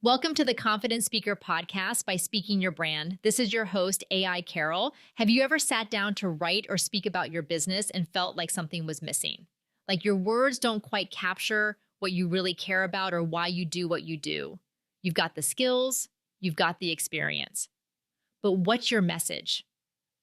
Welcome to the Confident Speaker Podcast by Speaking Your Brand. This is your host, AI Carol. Have you ever sat down to write or speak about your business and felt like something was missing? Like your words don't quite capture what you really care about or why you do what you do. You've got the skills, you've got the experience. But what's your message?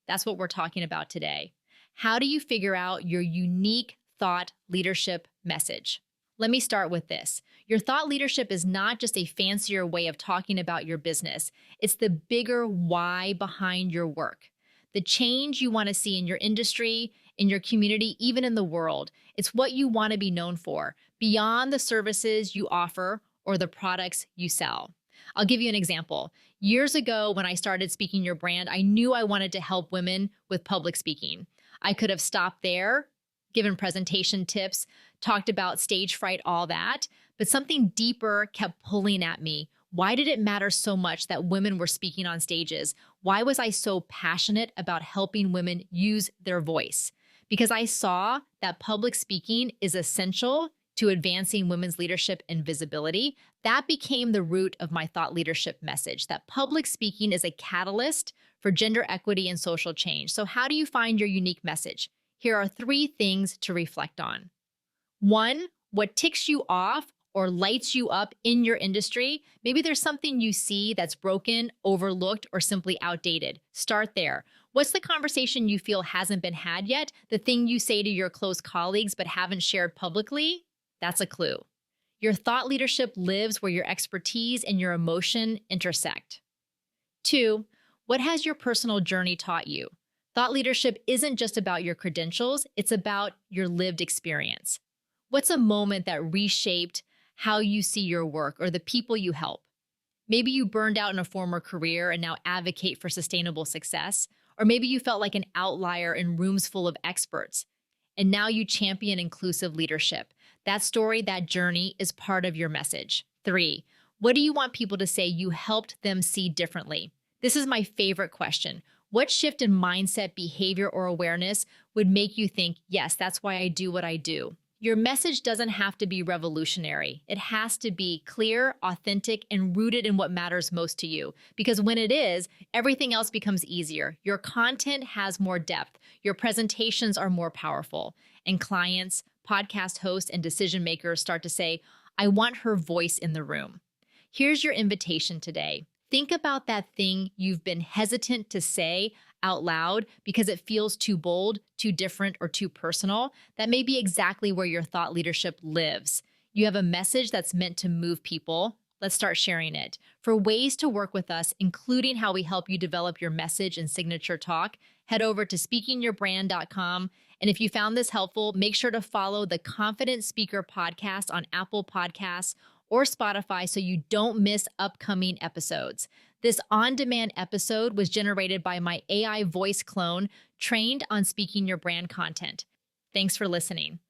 That's what we're talking about today. How do you figure out your unique thought leadership message? Let me start with this. Your thought leadership is not just a fancier way of talking about your business. It's the bigger why behind your work. The change you want to see in your industry, in your community, even in the world. It's what you want to be known for, beyond the services you offer or the products you sell. I'll give you an example. Years ago, when I started Speaking Your Brand, I knew I wanted to help women with public speaking. I could have stopped there, given presentation tips, talked about stage fright, all that, but something deeper kept pulling at me. Why did it matter so much that women were speaking on stages? Why was I so passionate about helping women use their voice? Because I saw that public speaking is essential to advancing women's leadership and visibility. That became the root of my thought leadership message, that public speaking is a catalyst for gender equity and social change. So how do you find your unique message? Here are 3 things to reflect on. 1, what ticks you off or lights you up in your industry. Maybe there's something you see that's broken, overlooked, or simply outdated. Start there. What's the conversation you feel hasn't been had yet? The thing you say to your close colleagues but haven't shared publicly? That's a clue. Your thought leadership lives where your expertise and your emotion intersect. 2, what has your personal journey taught you? Thought leadership isn't just about your credentials, it's about your lived experience. What's a moment that reshaped how you see your work or the people you help? Maybe you burned out in a former career and now advocate for sustainable success. Or maybe you felt like an outlier in rooms full of experts, and now you champion inclusive leadership. That story, that journey is part of your message. 3, what do you want people to say you helped them see differently? This is my favorite question. What shift in mindset, behavior, or awareness would make you think, yes, that's why I do what I do? Your message doesn't have to be revolutionary. It has to be clear, authentic, and rooted in what matters most to you. Because when it is, everything else becomes easier. Your content has more depth. Your presentations are more powerful. And clients, podcast hosts, and decision makers start to say, I want her voice in the room. Here's your invitation today. Think about that thing you've been hesitant to say out loud because it feels too bold, too different, or too personal. That may be exactly where your thought leadership lives. You have a message that's meant to move people. Let's start sharing it. For ways to work with us, including how we help you develop your message and signature talk, head over to speakingyourbrand.com. And if you found this helpful, make sure to follow the Confident Speaker Podcast on Apple Podcasts or Spotify so you don't miss upcoming episodes. This on-demand episode was generated by my AI voice clone trained on Speaking Your Brand content. Thanks for listening.